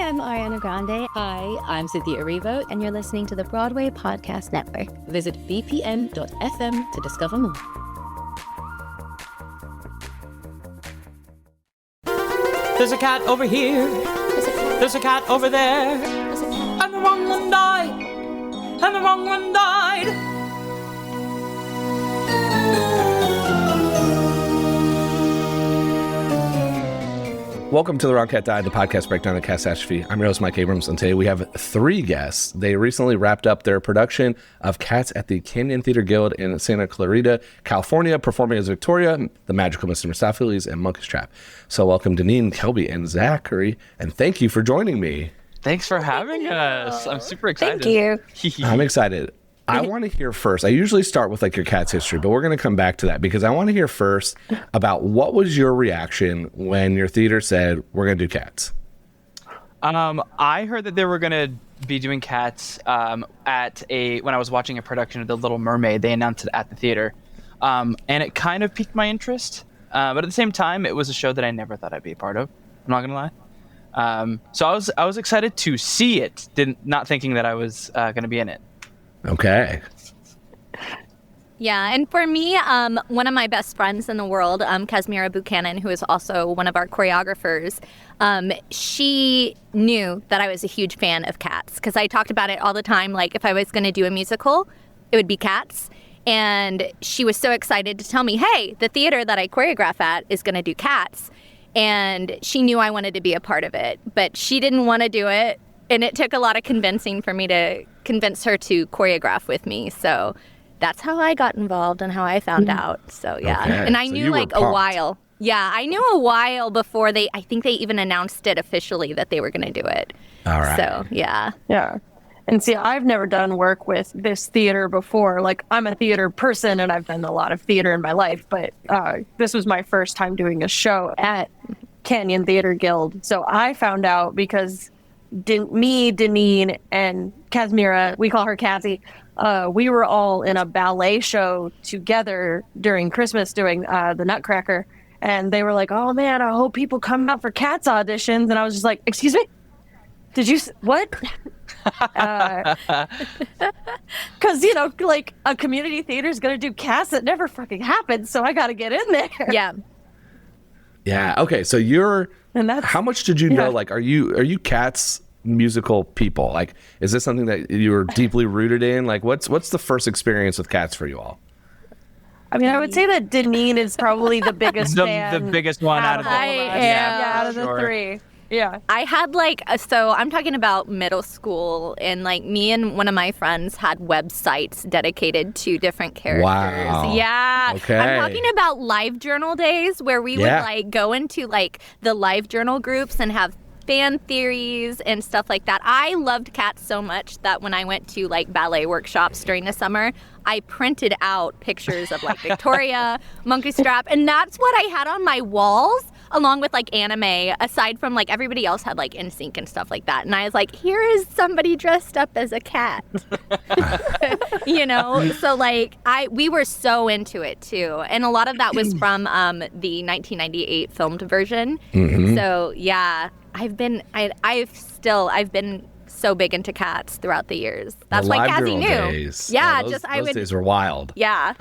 I'm Ariana Grande. Hi, I'm Cynthia Erivo. And you're listening to the Broadway Podcast Network. Visit bpn.fm to discover more. There's a cat over here. There's a cat over there. And the wrong one died. And the wrong one died. Welcome to The Wrong Cat Died, the podcast breakdown of the catastrophe. I'm your host, Mike Abrams, and today we have three guests. They recently wrapped up their production of Cats at the Canyon Theater Guild in Santa Clarita, California, performing as Victoria, the magical Mr. Mistopheles, and Monkey's Trap. So welcome, Deneen, Kelby, and Zachary, and thank you for joining me. Thanks for having us. I'm super excited. Thank you. I'm excited. I want to hear first. I usually start with like your cat's history, but we're going to come back to that because I want to hear first about what was your reaction when your theater said, we're going to do Cats? I heard that they were going to be doing Cats when I was watching a production of The Little Mermaid. They announced it at the theater. And it kind of piqued my interest. But at the same time, it was a show that I never thought I'd be a part of. I'm not going to lie. So I was excited to see it, not thinking that I was going to be in it. Okay. Yeah, and for me, one of my best friends in the world, Kasmira Buchanan, who is also one of our choreographers, she knew that I was a huge fan of Cats because I talked about it all the time. Like if I was going to do a musical, it would be Cats. And she was so excited to tell me, hey, the theater that I choreograph at is going to do Cats. And she knew I wanted to be a part of it, but she didn't want to do it. And it took a lot of convincing for me to convince her to choreograph with me. So that's how I got involved and how I found out. So, yeah. Okay. And I knew like a while. Yeah, I knew a while before I think they even announced it officially that they were going to do it. All right. So, yeah. Yeah. And see, I've never done work with this theater before. Like, I'm a theater person and I've done a lot of theater in my life. But this was my first time doing a show at Canyon Theater Guild. So I found out because me, Deneen, and Kasmira, we call her Cassie, we were all in a ballet show together during Christmas doing the Nutcracker. And they were like, oh man, I hope people come out for Cats auditions. And I was just like, excuse me? Did you, what? Because, like a community theater is going to do Cats. That never fucking happens. So I got to get in there. Yeah. Yeah. Okay. So how much did you know? Like, are you Cats musical people? Like, is this something that you were deeply rooted in? Like, what's the first experience with Cats for you all? I mean, I would say that Deneen is probably the biggest fan. The biggest one out of all of us. Out of the three. Yeah. I had so I'm talking about middle school, and like me and one of my friends had websites dedicated to different characters. Wow. Yeah. Okay. I'm talking about live journal days where we would like go into like the live journal groups and have fan theories and stuff like that. I loved Cats so much that when I went to like ballet workshops during the summer, I printed out pictures of like Victoria, Monkey's Trap, and that's what I had on my walls along with like anime, aside from like everybody else had like NSYNC and stuff like that. And I was like, here is somebody dressed up as a cat. So like we were so into it too. And a lot of that was from the 1998 filmed version. Mm-hmm. So yeah, I've been so big into Cats throughout the years. That's why Cassie knew. Days. Yeah, those days were wild. Yeah.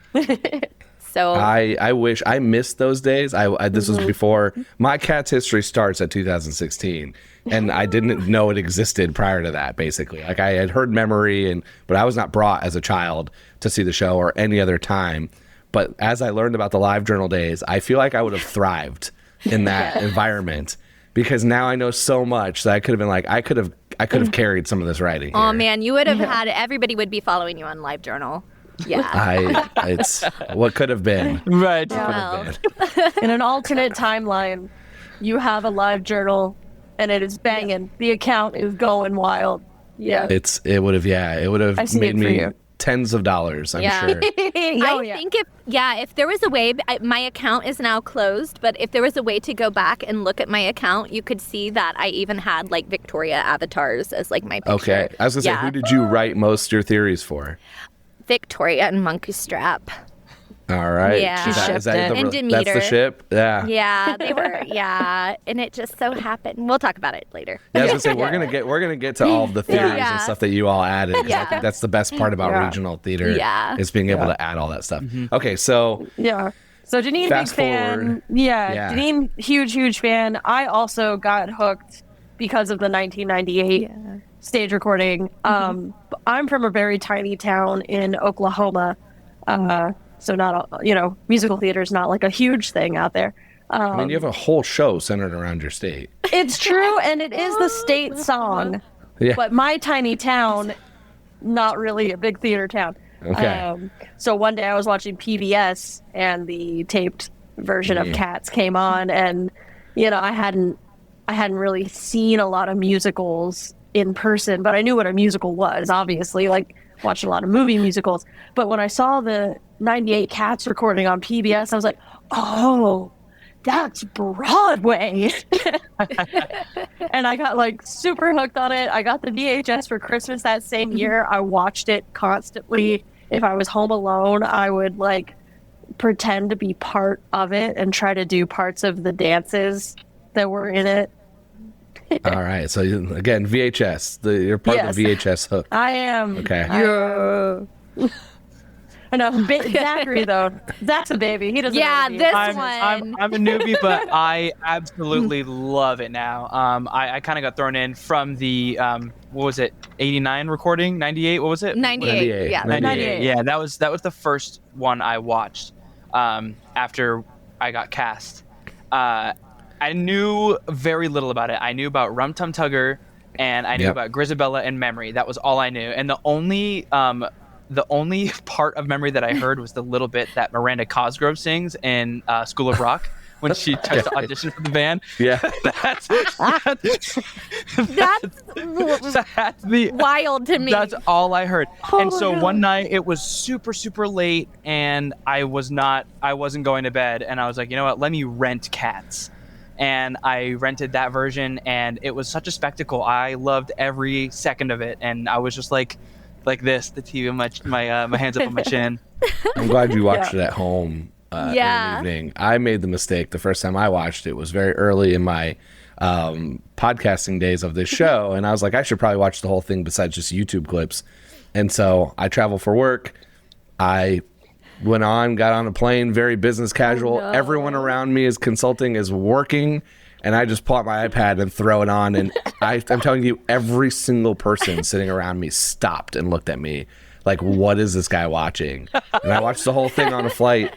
So I wish I missed those days. This was before my Cat's history starts at 2016, and I didn't know it existed prior to that. Basically, like I had heard Memory, but I was not brought as a child to see the show or any other time. But as I learned about the live journal days, I feel like I would have thrived in that environment because now I know so much that I could have been like I could have carried some of this writing. Oh here. man, you would have had everybody would be following you on live journal. Yeah. It's what could have been. Right. Well. In an alternate timeline, you have a live journal and it is banging. The account is going wild. Yeah. It would have made me tens of dollars, I'm sure. I think if there was a way, my account is now closed, but if there was a way to go back and look at my account, you could see that I even had like Victoria avatars as like my picture. Okay. I was going to say, who did you write most of your theories for? Victoria and Monkey's Trap. All right. Yeah. Is that And that's the Demeter. ship? Yeah. Yeah, they were. Yeah, and it just so happened. We'll talk about it later. Yeah, I was gonna say we're gonna get to all of the theories Yeah. and stuff that you all added. 'Cause I think that's the best part about Yeah. regional theater. Yeah. Is being able to add all that stuff. Okay, so Yeah. So Deneen, Fast big fan. forward. Yeah, Yeah. Deneen, huge fan. I also got hooked because of the 1998 stage recording. I'm from a very tiny town in Oklahoma, so not musical theater is not like a huge thing out there. I mean, you have a whole show centered around your state. It's true, and it is the state song. Yeah. But my tiny town, not really a big theater town. Okay. So one day I was watching PBS, and the taped version of Cats came on, and I hadn't really seen a lot of musicals in person, but I knew what a musical was. Obviously, like watched a lot of movie musicals. But when I saw the '98 Cats recording on PBS, I was like, oh. That's Broadway. And I got like super hooked on it. I got the VHS for Christmas that same year. I watched it constantly. If I was home alone, I would like pretend to be part of it and try to do parts of the dances that were in it. All right. So again, VHS. You're part of the VHS hook. I am. Okay. Yeah. I know. Zachary, though. Zach's a baby. He doesn't Yeah, know this what one. I'm a newbie, but I absolutely love it now. I kind of got thrown in from the what was it, 89 recording, 98? What was it? 98. Yeah. 98. Yeah, that was the first one I watched after I got cast. I knew very little about it. I knew about Rum Tum Tugger, and I knew about Grisabella and Memory. That was all I knew. And the only part of Memory that I heard was the little bit that Miranda Cosgrove sings in School of Rock when she tries to audition for the band. Yeah. That's That's wild to me. That's all I heard. And so one night it was super, super late, and I wasn't going to bed, and I was like, you know what, let me rent Cats. And I rented that version, and it was such a spectacle. I loved every second of it, and I was just like this, the TV, my hands up on my chin. I'm glad you watched it at home in Yeah. the evening. I made the mistake the first time I watched it was very early in my podcasting days of this show, and I was like, I should probably watch the whole thing besides just YouTube clips. And so I travel for work. I got on a plane, very business casual. no. Everyone around me is consulting, is working, and I just pull out my iPad and throw it on. And I'm telling you, every single person sitting around me stopped and looked at me like, what is this guy watching? And I watched the whole thing on a flight,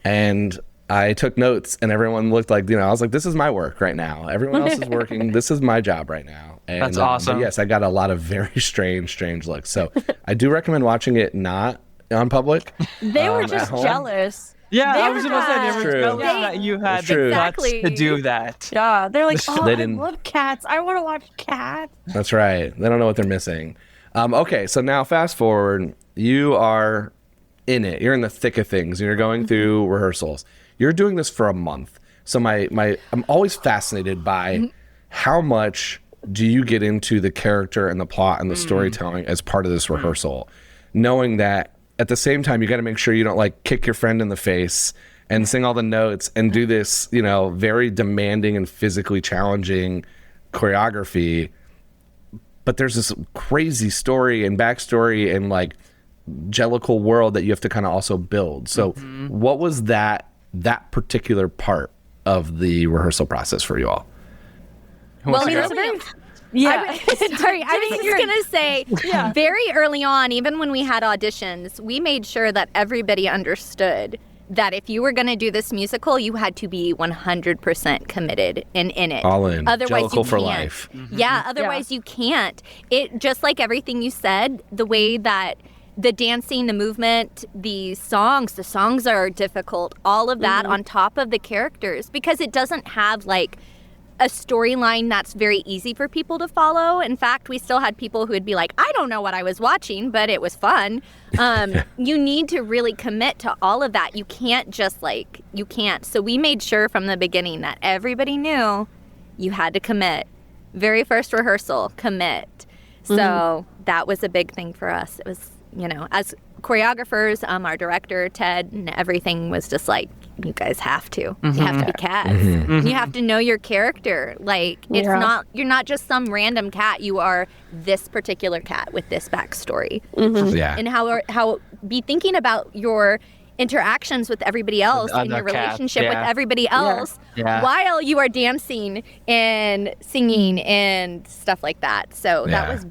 and I took notes, and everyone looked like, I was like, this is my work right now. Everyone else is working. This is my job right now. And, That's awesome. but yes, I got a lot of very strange looks. So I do recommend watching it not on public. They were at just home. jealous. Yeah, They I was were going to say, they just- were True. jealous that you had That's the true. guts Exactly. to do that. Yeah, they're like, oh, They I didn't- love Cats. I want to watch Cats. That's right. They don't know what they're missing. Okay, so now fast forward. You are in it. You're in the thick of things. You're going through rehearsals. You're doing this for a month. So I'm always fascinated by how much do you get into the character and the plot and the storytelling as part of this rehearsal, knowing that at the same time you got to make sure you don't like kick your friend in the face and sing all the notes and do this, very demanding and physically challenging choreography. But there's this crazy story and backstory and like Jellicle world that you have to kind of also build. So what was that particular part of the rehearsal process for you all? Well, to go? Yeah. Sorry, I was just going to say, very early on, even when we had auditions, we made sure that everybody understood that if you were going to do this musical, you had to be 100% committed and in it. All in. Otherwise, you Jellicle can't. for life. Yeah, otherwise you can't. It just like everything you said, the way that the dancing, the movement, the songs are difficult. All of that on top of the characters, because it doesn't have like a storyline that's very easy for people to follow. In fact, we still had people who would be like, I don't know what I was watching, but it was fun. You need to really commit to all of that. You can't just you can't. So we made sure from the beginning that everybody knew you had to commit. Very first rehearsal, commit. So that was a big thing for us. It was, as choreographers, our director, Ted, and everything was just like, you guys have to. You have to be cats. You have to know your character. Like, it's not, you're not just some random cat. You are this particular cat with this backstory. Yeah. And how be thinking about your interactions with everybody else and your relationship with everybody else while you are dancing and singing and stuff like that. So that was,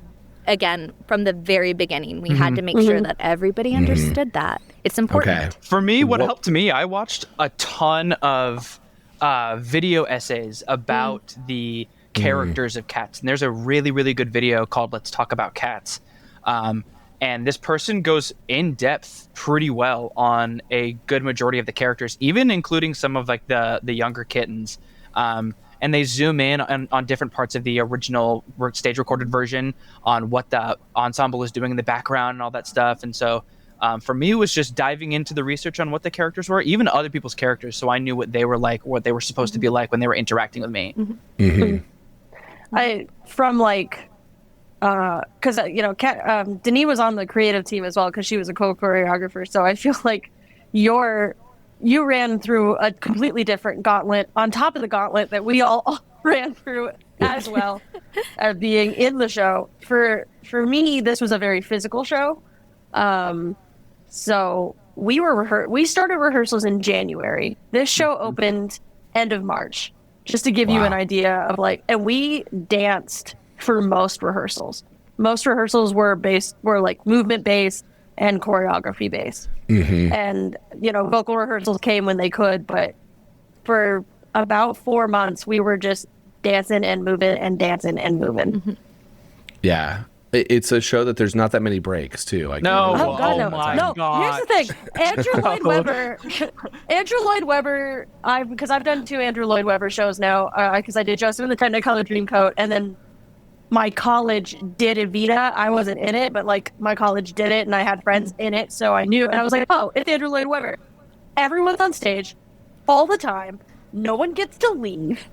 again, from the very beginning, we had to make sure that everybody understood that. It's important. Okay. For me, what helped me, I watched a ton of video essays about the characters of cats. And there's a really, really good video called Let's Talk About Cats. And this person goes in depth pretty well on a good majority of the characters, even including some of like the younger kittens. And they zoom in on different parts of the original stage recorded version on what the ensemble is doing in the background and all that stuff. And so for me, it was just diving into the research on what the characters were, even other people's characters, so I knew what they were like, what they were supposed to be like when they were interacting with me. Because Deneen was on the creative team as well because she was a co-choreographer. So I feel like you ran through a completely different gauntlet on top of the gauntlet that we all ran through as well, being in the show. For me, this was a very physical show. So we started rehearsals in January. This show opened end of March, just to give you an idea of and we danced for most rehearsals. Most rehearsals were like movement based and choreography based. And, vocal rehearsals came when they could, but for about 4 months, we were just dancing and moving and dancing and moving. Yeah. It's a show that there's not that many breaks, too. Like, No. Oh, God, no. my No, God. here's the thing. Andrew Lloyd Webber, because I've done 2 Andrew Lloyd Webber shows now, because I did Joseph and the Technicolor Dreamcoat, and then my college did Evita. I wasn't in it, but my college did it, and I had friends in it, so I knew. And I was like, oh, it's Andrew Lloyd Webber. Everyone's on stage all the time. No one gets to leave.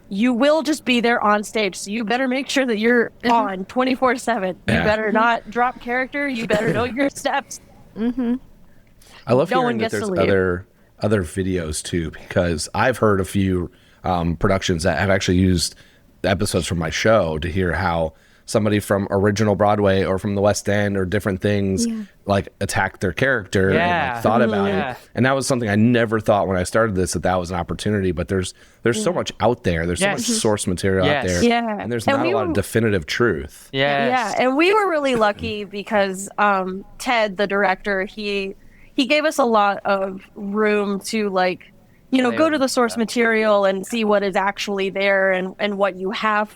You will just be there on stage, so you better make sure that you're on 24/7. You better not drop character. You better know your steps. I love hearing that there's other videos too, because I've heard a few productions that have actually used episodes from my show to hear how somebody from original Broadway or from the West End or different things attacked their character and thought about it. And that was something I never thought when I started this that was an opportunity. But there's so much out there. There's so much source material out there. And there's not a lot of definitive truth. Yeah, and we were really lucky because Ted, the director, he gave us a lot of room to go to the source material and see what is actually there and what you have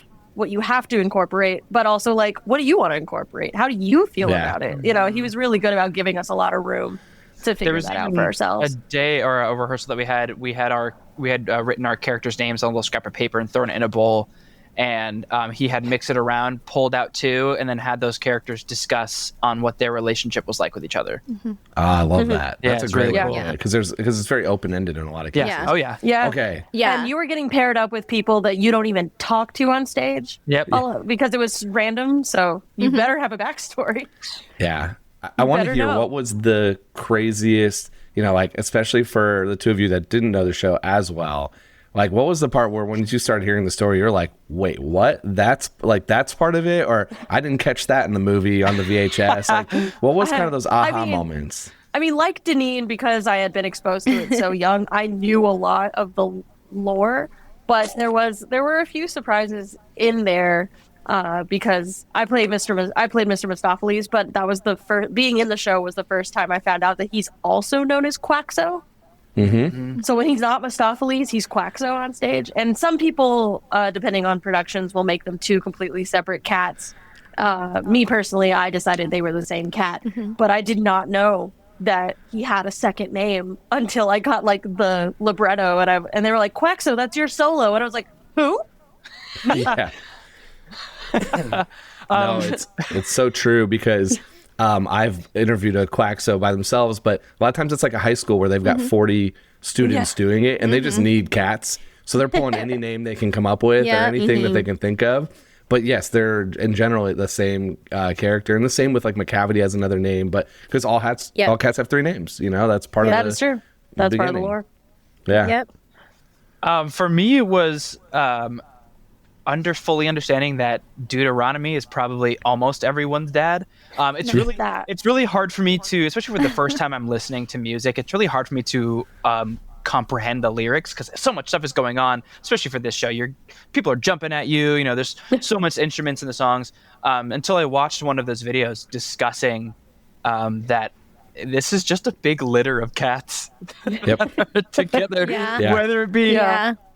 to incorporate, but also what do you want to incorporate? How do you feel about it? He was really good about giving us a lot of room to figure that out for ourselves. A day or a rehearsal that we had written our characters' names on a little scrap of paper and thrown it in a bowl. And he had mixed it around, pulled out 2, and then had those characters discuss on what their relationship was like with each other. I love that. Yeah, That's a great one because it's very open ended in a lot of cases. Oh yeah. Okay. Yeah, and you were getting paired up with people that you don't even talk to on stage. Yep. Because it was random, so you better have a backstory. Yeah. I want to hear what was the craziest, especially for the 2 of you that didn't know the show as well. What was the part where when you started hearing the story, you're like, wait, what? That's part of it? Or I didn't catch that in the movie on the VHS. What was kind of those aha moments? I mean, like Deneen, because I had been exposed to it so young, I knew a lot of the lore, but there were a few surprises in there because I played Mr. Mistopheles, but that was the first, being in the show was the first time I found out that he's also known as Quaxo. So when he's not Mistopheles, he's Quaxo on stage. And some people, depending on productions, will make them 2 completely separate cats. Me personally, I decided they were the same cat, but I did not know that he had a second name until I got the libretto, and they were like, Quaxo, that's your solo, and I was like, who? Yeah. No, it's so true because I've interviewed a Quaxo by themselves, but a lot of times it's like a high school where they've got 40 students doing it, and they just need cats. So they're pulling any name they can come up with or anything that they can think of. But yes, they're in general the same character, and the same with like McCavity has another name, but because all cats have 3 names, that's part of That is true. That's part of the beginning. lore. Yeah. Yep. For me, it was fully understanding that Deuteronomy is probably almost everyone's dad. It's really hard for me to, especially for the first time I'm listening to music. It's really hard for me to comprehend the lyrics because so much stuff is going on, especially for this show. People are jumping at you. There's so much instruments in the songs. Until I watched one of those videos discussing that this is just a big litter of cats together, whether it be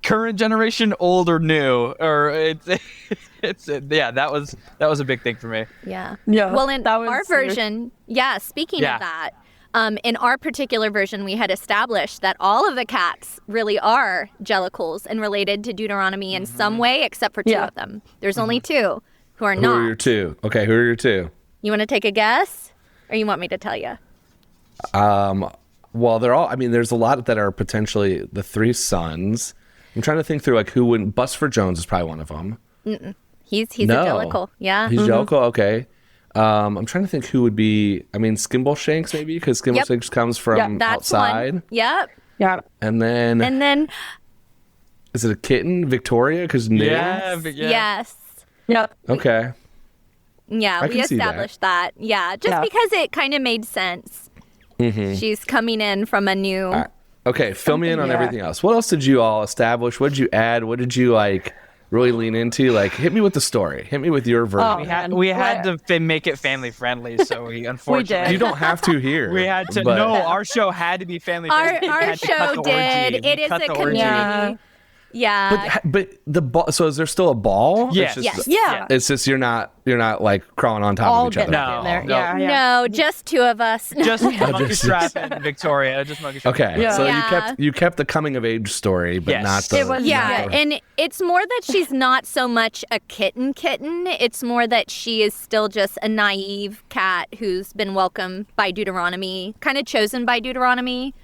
current generation, old or new, or that was a big thing for me. Yeah. Yeah. Well, in our version, speaking of that, in our particular version, we had established that all of the cats really are Jellicles and related to Deuteronomy in some way, except for 2 of them. There's only 2 who are not. Who are your 2? Okay, who are your 2? You want to take a guess, or you want me to tell you? Well, they're all. I mean, there's a lot that are potentially the 3 sons. I'm trying to think through like who wouldn't. Busford Jones is probably one of them. He's a Jellicle. Yeah. He's Jellicle. Okay. I'm trying to think who would be. I mean, Skimbleshanks maybe because Skimbleshanks comes from that's outside. One. Yep. Yeah. And then is it a kitten, Victoria? Because Yes. Yep. Okay. Yeah, we established that. Yeah, just because it kind of made sense. She's coming in from a new. Okay, fill me in on everything else. What else did you all establish? What did you add? What did you like really lean into? Like, hit me with the story. Hit me with your version. We had to make it family friendly, so we unfortunately You don't have to here. we had to. No, our show had to be family friendly. Our show did. It is a community. Yeah. But the ball. So is there still a ball? Yes. It's just you're not like crawling on top of each other. No, just 2 of us. Just Monkey Strap and Victoria. Just Monkey Strap. Okay, so you kept the coming of age story, but not the. And it's more that she's not so much a kitten. It's more that she is still just a naive cat who's been welcomed by Deuteronomy, kind of chosen by Deuteronomy.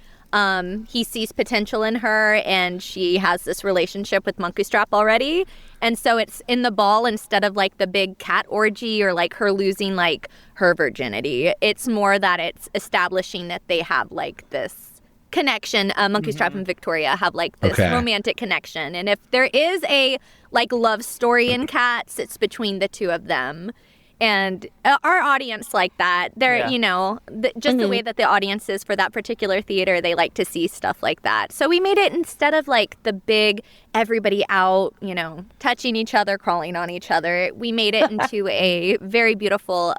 He sees potential in her, and she has this relationship with Monkey Strap already. And so it's in the ball instead of like the big cat orgy or like her losing like her virginity. It's more that it's establishing that they have like this connection. Monkey Strap and Victoria have like this romantic connection. And if there is a like love story in Cats, it's between the 2 of them. And our audience like that. They're, just the way that the audience is for that particular theater, they like to see stuff like that. So we made it instead of like the big everybody out, touching each other, crawling on each other. We made it into a very beautiful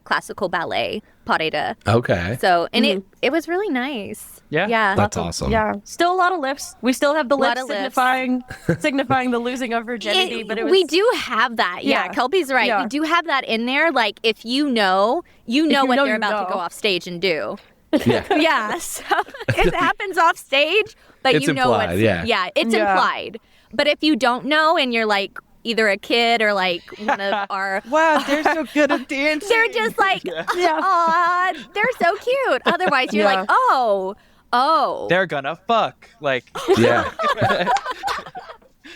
classical ballet parade. Okay. So, and it was really nice. Yeah. That's awesome. Yeah. Still a lot of lifts. We still have the lips lips. signifying the losing of virginity. But we do have that. Yeah. Kelby's right. Yeah. We do have that in there. Like, if you know what they're about to go off stage and do. Yeah. So it happens off stage, but it's you know implied, it's implied. But if you don't know and you're like either a kid or like one of our wow, they're so good at dancing. They're just like, aw, they're so cute. Otherwise, you're like, oh, they're gonna fuck. Like, yeah.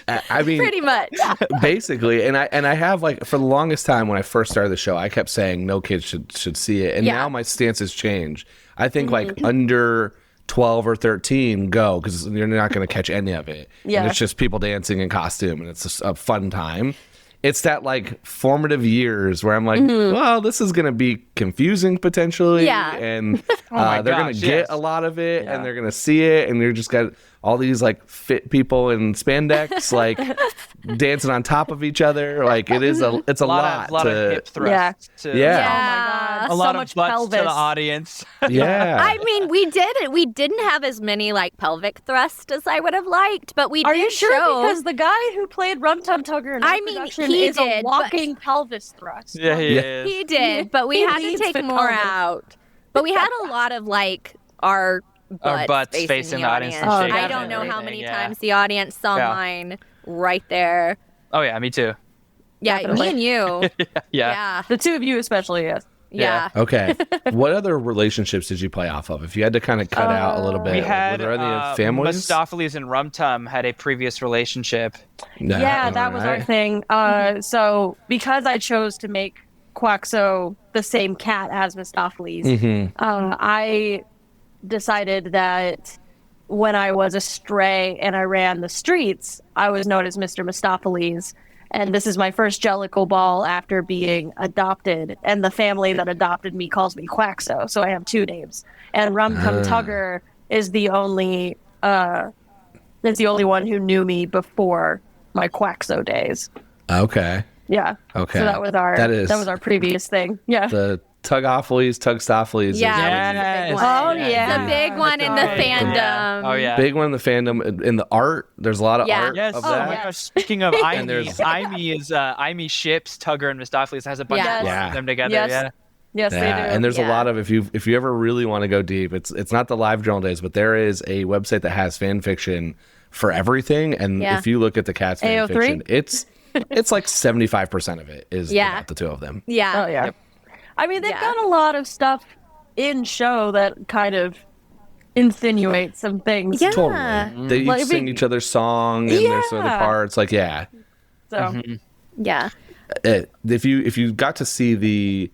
I mean, pretty much. Basically, and I have like for the longest time when I first started the show, I kept saying no kids should see it, and now my stance has changed. I think like under 12 or 13 go because you're not going to catch any of it. And it's just people dancing in costume, and it's a fun time. It's that like formative years where I'm like, well, this is going to be confusing potentially, and they're going to get a lot of it, and they're going to see it, and you're just got all these like fit people in spandex like dancing on top of each other. Like it's a lot of hip thrusts. Oh my god, a lot so of much butts pelvis to the audience. Yeah. I mean, we did it. We didn't have as many like pelvic thrusts as I would have liked, but we Are did you sure? show. Because the guy who played Rum Tum Tugger in our production he is did, a walking pelvis thrust. Yeah, he is. He did, but we had to leads take the more pelvis. out. But we had a lot of like our butts facing the audience and shaking I don't and know how everything, many times the audience saw mine right there. Oh yeah, me too. Yeah, Definitely. me and you. Yeah. The 2 of you especially, yes. Yeah. Okay. What other relationships did you play off of? If you had to kind of cut out a little bit, We had were there any families? Mistopheles and Rumtum had a previous relationship. No, Yeah, that was our alright. thing. So because I chose to make Quaxo the same cat as Mistopheles, I decided that when I was a stray and I ran the streets, I was known as Mr. Mistopheles. And this is my first Jellicle ball after being adopted. And the family that adopted me calls me Quaxo. So I have two names. And Rumtum Tugger is the only one who knew me before my Quaxo days. Okay. Yeah. Okay. So that was our previous thing. Yeah. The Tugophiles, Tugstophiles. Yeah. Yes. Oh, yeah. The big one in the fandom. Yeah. Oh yeah. Big one in the fandom. In the art, there's a lot of Yeah. art Yes. of Oh that. my gosh. Speaking of And Imi, there's- Imi is Imi ships Tugger and Mistopheles. Has a bunch Yes. of Yeah. them together. Yes. Yeah. Yes, Yeah, they do. and there's a Yeah. lot of if you ever really want to go deep, it's not the live journal days, but there is a website that has fan fiction for everything, and Yeah. if you look at the Cats fan AO3? fiction, it's like 75% of it is Yeah. about the two of them. Yeah. Oh, yeah. I mean, they've Yeah. done a lot of stuff in show that kind of insinuate some things. Yeah. Totally, they each Like, sing each other's song and there's some other Yeah. parts. Like, yeah, So, Yeah. if you got to see the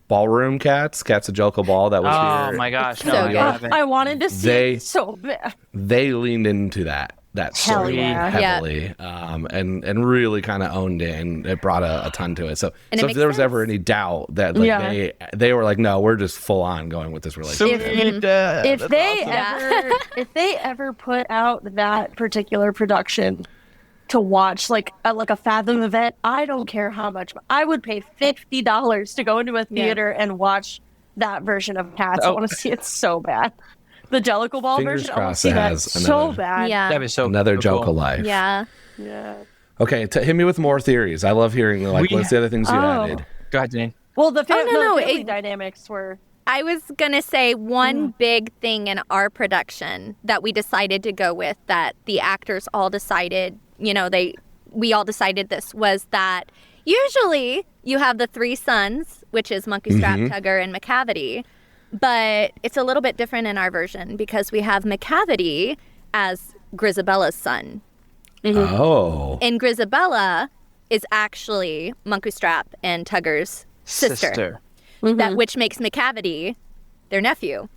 ballroom Cats of Jellicle Ball that was Oh here, my gosh. So No, good. you haven't. I wanted to see They- it so bad. they leaned into that Hell story yeah. heavily, and really kind of owned it, and it brought a ton to it. So, And it so if makes there was sense. ever any doubt that like Yeah. they were like, no, we're just full on going with this relationship. If they Yeah. if they ever put out that particular production to watch like a Fathom event, I don't care how much. I would pay $50 to go into a theater and watch that version of Cats. I want to see it so bad. The Jellicle Ball Fingers version, I want to crossed see it that has so another- bad. Yeah. That'd be so Another so joke cool. alive. Yeah. Yeah. Okay, hit me with more theories. I love hearing like We- what's the other things you Oh. added. Go ahead, Deneen. Well, the no, family it- dynamics were. I was gonna say one big thing in our production that we decided to go with, that the actors all decided, we all decided this, was that usually you have the three sons, which is Monkey Strap, Tugger, and McCavity, but it's a little bit different in our version because we have McCavity as Grisabella's son. Oh, And Grisabella is actually Monkey Strap and Tugger's sister. That which makes McCavity their nephew.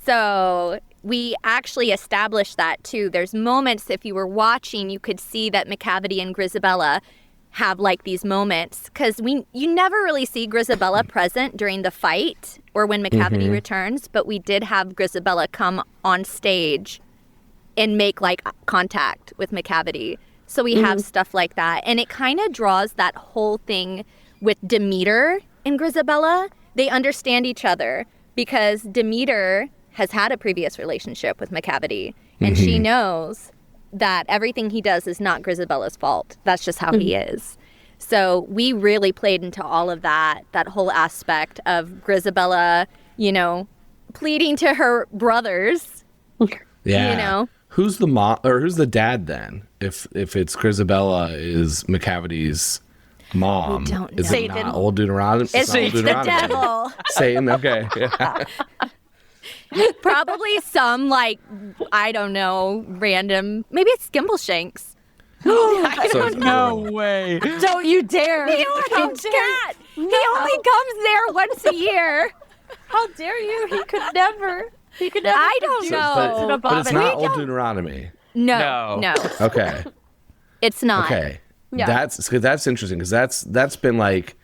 So we actually established that too. There's moments, if you were watching, you could see that McCavity and Grisabella have like these moments, because you never really see Grisabella present during the fight or when McCavity returns, but we did have Grisabella come on stage and make like contact with McCavity. So we have stuff like that, and it kind of draws that whole thing with Demeter and Grisabella. They understand each other because Demeter has had a previous relationship with McCavity, and she knows that everything he does is not Grisabella's fault. That's just how he is. So we really played into all of that whole aspect of Grisabella, pleading to her brothers, yeah. Who's the mom or who's the dad then? If it's Grisabella is McCavity's mom, We don't is know. it not Old Deuteronomy? It's not Old the Deuteronomy. devil. Satan. Okay. Yeah. Probably some, like, I don't know, random, maybe it's Skimbleshanks. So it's- No way. Don't you dare! He only cat. He only comes there once a year. How dare you? He could never. He could never. I don't produce know. an But it's not abomination. Old Deuteronomy. No, No. Okay. it's not. Okay. Yeah. That's interesting because that's been like,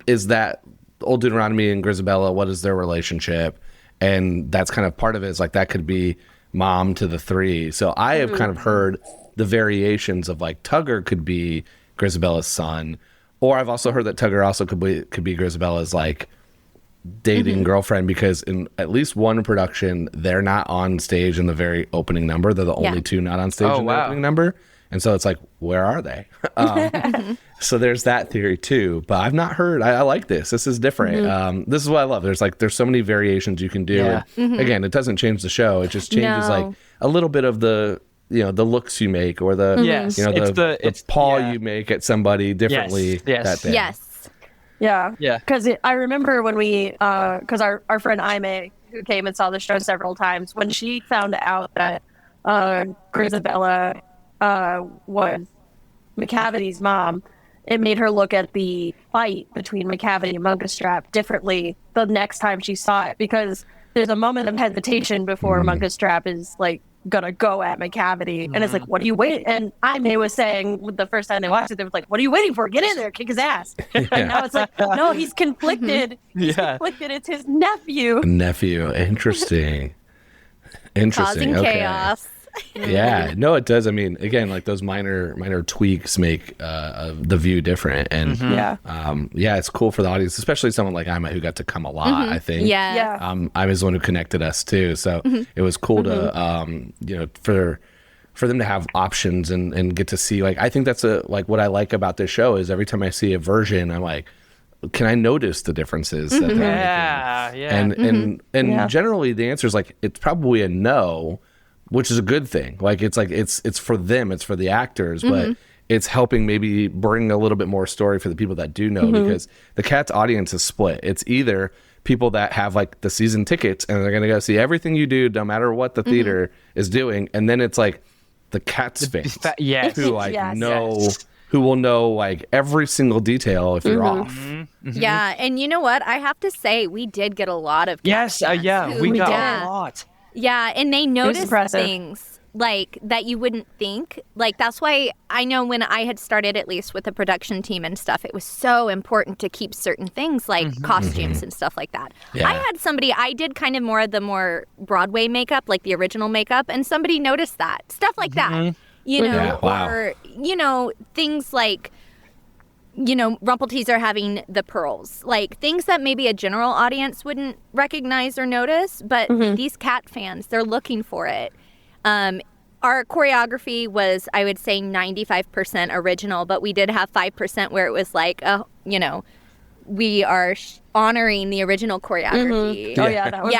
is that Old Deuteronomy and Grisabella? What is their relationship? And that's kind of part of it. Is like that could be mom to the three. So I have kind of heard the variations of like Tugger could be Grisabella's son, or I've also heard that Tugger also could be Grisabella's like dating girlfriend, because in at least one production they're not on stage in the very opening number. They're the only two not on stage Oh, in the wow. opening number. And so it's like, where are they? So there's that theory too. But I've not heard. I like this. This is different. This is what I love. There's so many variations you can do. Yeah. And again, it doesn't change the show. It just changes No. like a little bit of the the looks you make, or the Yes, the it's paw yeah. you make at somebody differently. Yes. That thing. Yes. Yeah. Yeah. Because I remember when we, because our friend Aime, who came and saw the show several times, when she found out that Grisabella was McCavity's mom, it made her look at the fight between McCavity and Munkustrap differently the next time she saw it, because there's a moment of hesitation before Munkustrap is like gonna go at McCavity, and it's like, what are you waiting? And Aime was saying the first time they watched it, they was like, what are you waiting for? Get in there, kick his ass. And now it's like, no, he's conflicted. He's conflicted. It's his nephew. Interesting. Causing Okay. chaos. Yeah, no, it does. I mean, again, like those minor tweaks make the view different, and yeah, it's cool for the audience, especially someone like Ima who got to come a lot. I think, Yeah. Ima's the one who connected us too, so it was cool to for them to have options and get to see. Like, I think that's like what I like about this show is every time I see a version, I'm like, can I notice the differences? That they're making? And generally the answer is like it's probably a no. Which is a good thing. Like it's for them, it's for the actors, but it's helping maybe bring a little bit more story for the people that do know, because the Cats audience is split. It's either people that have like the season tickets and they're gonna go see everything you do, no matter what the theater is doing, and then it's like the Cats fans who like who will know like every single detail if you're off. Yeah, and you know what? I have to say, we did get a lot of Cats fans we who- got a lot. Yeah, and they noticed impressive. things like that you wouldn't think. Like, that's why I know when I had started, at least with the production team and stuff, it was so important to keep certain things like costumes and stuff like that. Yeah. I did kind of more of the more Broadway makeup, like the original makeup, and somebody noticed that. Stuff like that. You know, Yeah, wow. or, you know, things like, you know, Rumpelteazer having the pearls, like things that maybe a general audience wouldn't recognize or notice, but these Cat fans, they're looking for it. Our choreography was, I would say, 95% original, but we did have 5% where it was like, you know, we are honoring the original choreography. Oh yeah, that was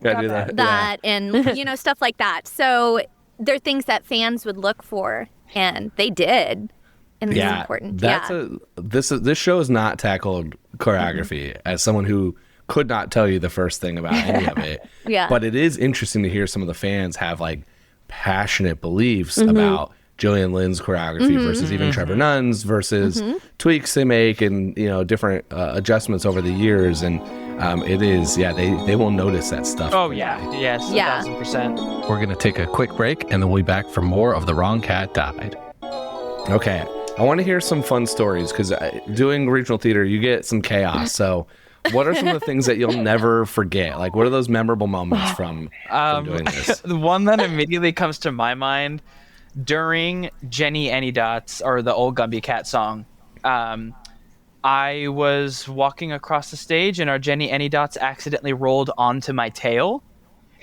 Gotta do that. That and, you know, stuff like that. So they're things that fans would look for, and they did. And this is important. This show has not tackled choreography as someone who could not tell you the first thing about any of it. But it is interesting to hear some of the fans have like passionate beliefs about Jillian Lynn's choreography versus even Trevor Nunn's versus tweaks they make and, you know, different adjustments over the years. And it is, they will notice that stuff. Oh yeah, yes, 1,000%. We're going to take a quick break, and then we'll be back for more of The Wrong Cat Died. Okay. I want to hear some fun stories because doing regional theater, you get some chaos. So what are some of the things that you'll never forget? Like, what are those memorable moments from doing this? The one that immediately comes to my mind during Jenny Any Dots, or the old Gumby Cat song, I was walking across the stage and our Jenny Any Dots accidentally rolled onto my tail.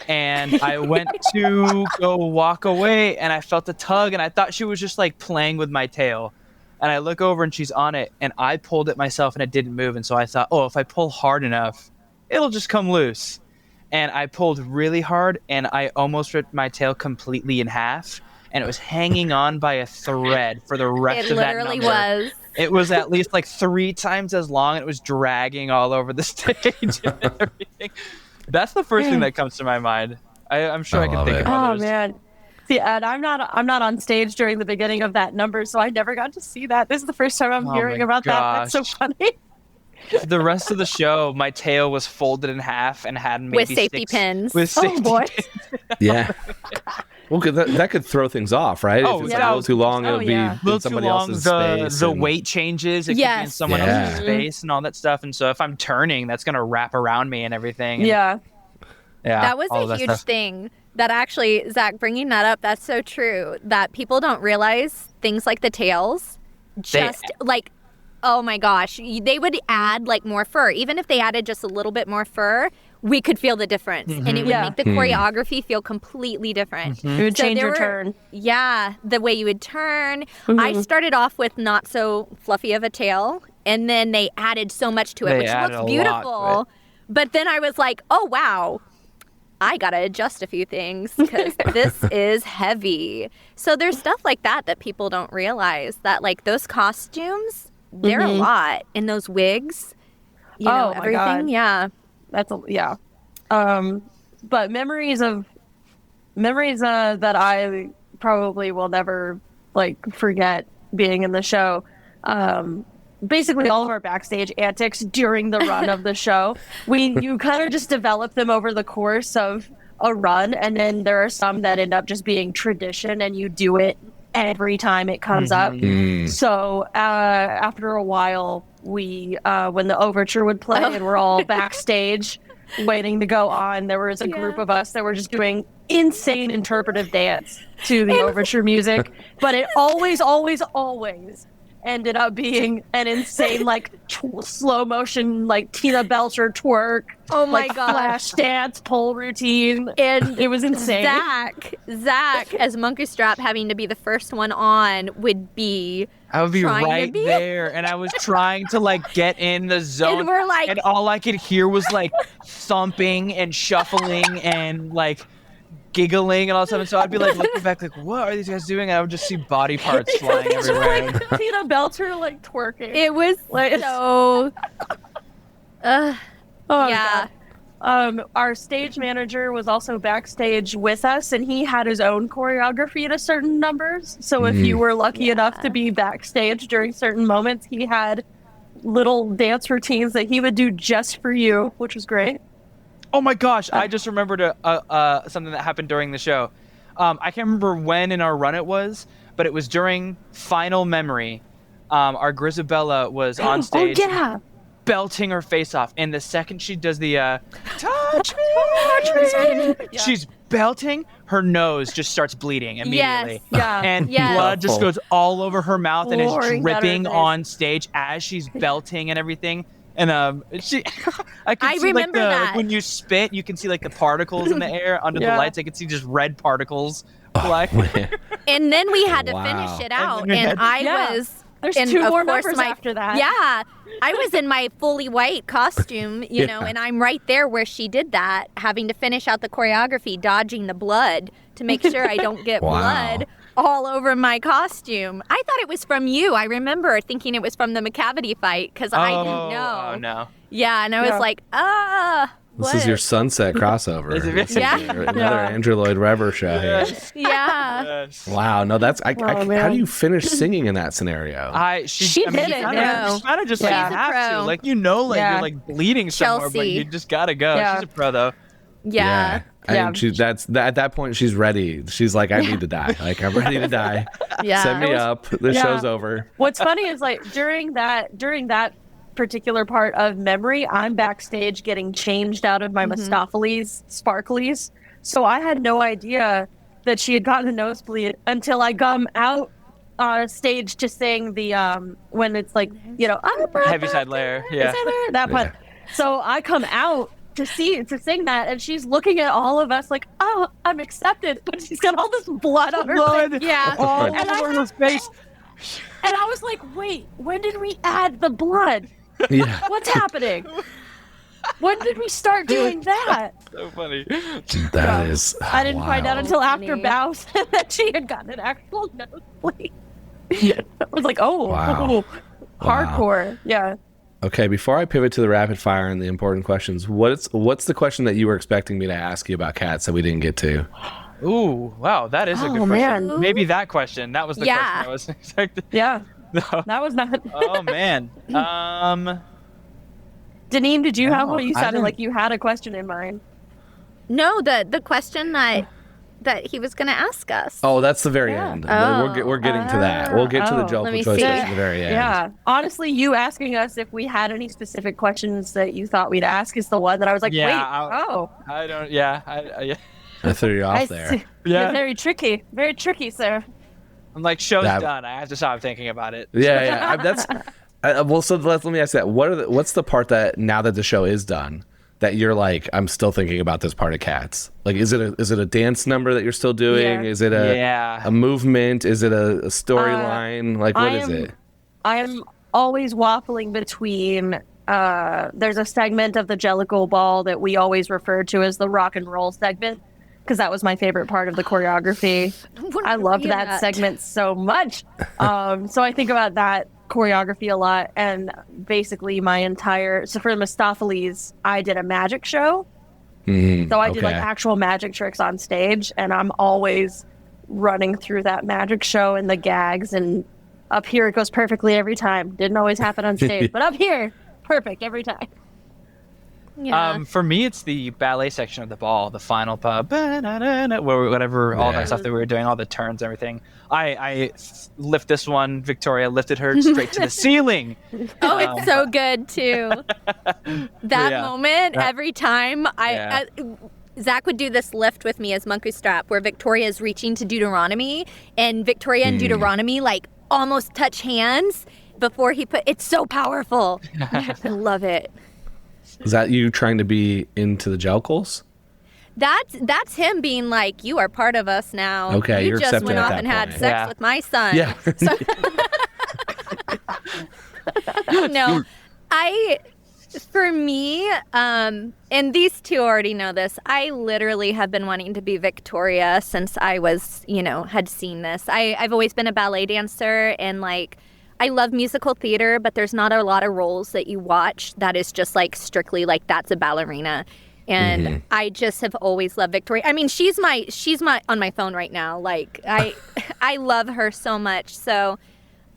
And I went to go walk away and I felt a tug and I thought she was just like playing with my tail. And I look over and she's on it and I pulled it myself and it didn't move. And so I thought, oh, if I pull hard enough, it'll just come loose. And I pulled really hard and I almost ripped my tail completely in half. And it was hanging on by a thread for the rest of that number. It literally was. It was at least like 3 times as long. And it was dragging all over the stage and everything. That's the first thing that comes to my mind. I'm sure I can think of others. Oh man. See, and I'm not on stage during the beginning of that number, so I never got to see that. This is the first time I'm hearing about that. That's so funny. The rest of the show, my tail was folded in half and had maybe with safety pins. With safety boy. pins. Yeah. Well, that could throw things off, right? Oh, if it's yeah. like a little too long, it'll be A little in somebody too long, else's the space. the weight changes. It could be in someone else's space and all that stuff. And so if I'm turning, that's going to wrap around me and everything. And, Yeah. That was a huge thing. That actually, Zach, bringing that up, that's so true. That people don't realize things like the tails, oh my gosh, they would add like more fur. Even if they added just a little bit more fur, we could feel the difference. And it would make the choreography feel completely different. It would change your turn. Yeah, the way you would turn. I started off with not so fluffy of a tail, and then they added so much to it, which looks beautiful. But then I was like, oh, wow. I gotta adjust a few things because this is heavy. So there's stuff like that that people don't realize, that like those costumes, they're a lot in those wigs. You know, Oh, my everything. God. Yeah. Yeah. But memories that I probably will never like forget being in the show. Basically all of our backstage antics during the run of the show. You kind of just develop them over the course of a run, and then there are some that end up just being tradition and you do it every time it comes up. So after a while, we when the overture would play and we're all backstage waiting to go on, there was a group of us that were just doing insane interpretive dance to the overture music, but it always ended up being an insane like slow motion like Tina Belcher twerk. Oh my like, gosh. Flash dance pole routine, And it was insane. Zach as Monkey Strap having to be the first one on would be I would be trying to right be- there, and I was trying to like get in the zone, And we're like- and all I could hear was like thumping and shuffling and like giggling and all of a sudden. So I'd be like looking back, like, what are these guys doing? And I would just see body parts flying Just everywhere. like Tina Belcher like twerking. It was Like- so Oh, yeah. God. Our stage manager was also backstage with us, and he had his own choreography at a certain numbers. So if you were lucky enough to be backstage during certain moments, he had little dance routines that he would do just for you, which was great. Oh my gosh! I just remembered something that happened during the show. I can't remember when in our run it was, but it was during Final Memory. Our Grisabella was on stage, Oh yeah. belting her face off, and the second she does the touch me, she's belting. Her nose just starts bleeding immediately, Yeah. and Yes. blood just goes all over her mouth and is Pouring down her dripping face. on stage as she's belting and everything. And she, I can I see remember like that. like when you spit, you can see like the particles in the air under the Yeah. lights. I could see just red particles fly. And then we had to Wow. finish it And out, then we and had- I Yeah. was. There's and 2 of more course numbers my- after that. Yeah, I was in my fully white costume, you know, Yeah. and I'm right there where she did that, having to finish out the choreography, dodging the blood to make sure I don't get Wow. blood all over my costume. I thought it was from you. I remember thinking it was from the McCavity fight because I didn't know. Oh no! Yeah, and I was Yeah. like, This is your Sunset crossover. Is it- This is Yeah. another Yeah. Andrew Lloyd Webber show here. yeah. Yes. Wow, no, that's how man. do you finish singing in that scenario? She did it, You yeah. kind of just Yeah. like She's a have to, pro. like you know, like Yeah. you're like bleeding somewhere, but Chelsea. you just gotta go. Yeah. She's a pro though. Yeah. I Yeah. mean, at that point she's ready. She's like, I need to die. Like, I'm ready to die. Yeah. Send me up. The Yeah. show's over. What's funny is like during that particular part of memory, I'm backstage getting changed out of my Mistopheles sparklies. So I had no idea that she had gotten a nosebleed until I come out on stage to sing the when it's like, you know, Heaviside layer. Yeah. that part. So I come out to sing that, and she's looking at all of us like, oh, I'm accepted, but she's got all this blood on her face. Blood Yeah. all And I over her face. And I was like, wait, when did we add the blood? Yeah. What's happening? When did we start doing that? So funny. That is. I didn't find out wild. until after Funny. Bao said that she had gotten an actual nosebleed. I was like, oh, Wow. hardcore. Yeah. Okay, before I pivot to the rapid fire and the important questions, what's the question that you were expecting me to ask you about cats that we didn't get to? Ooh, wow, that is a good Oh, question. man. Maybe that question. That was the Yeah. question I was expecting. Yeah. No. That was not. Oh man. Deneen, did you have No, one? You I sounded didn't. like you had a question in mind. No, the question that he was going to ask us. Oh, that's the very Yeah. end. Oh. We're getting to that. We'll get to the Oh. Jellicle Let me choice see. at the very end. Yeah. Honestly, you asking us if we had any specific questions that you thought we'd ask is the one that I was like, Yeah, wait, I don't. Yeah. I I threw you off I there. see. Yeah. You're very tricky, sir. I'm like, show's That- done. I have to stop thinking about it. Yeah. That's well. So let me ask that. What's the part that now that the show is done that you're like, I'm still thinking about this part of Cats? Like, is it a dance number that you're still doing? Yeah. Is it a movement? Is it a storyline? Like, what is it? I am always waffling between. There's a segment of the Jellicle Ball that we always refer to as the rock and roll segment because that was my favorite part of the choreography. I loved that segment so much. So I think about that choreography a lot, and basically my entire, so for Mistopheles, I did a magic show. So I did like actual magic tricks on stage, and I'm always running through that magic show and the gags, and up here it goes perfectly every time. Didn't always happen on stage, but up here, perfect every time. Yeah. For me, it's the ballet section of the ball, the final whatever, all that stuff that we were doing, all the turns, everything. I lift this one, Victoria lifted her straight to the ceiling. Oh, it's so good too. That moment every time Zach would do this lift with me as Monkey Strap, where Victoria is reaching to Deuteronomy, and Victoria and Deuteronomy like almost touch hands before he put. It's so powerful. I love it. Is that you trying to be into the Jellicles? That's him being like, you are part of us now. Okay, you you're just accepting went at off that and had point. sex with my son. Yeah. No, for me, and these two already know this, I literally have been wanting to be Victoria since I was, had seen this. I've always been a ballet dancer, and like, I love musical theater, but there's not a lot of roles that you watch that is just like strictly like that's a ballerina. And I just have always loved Victoria. I mean, she's my on my phone right now. Like I love her so much. So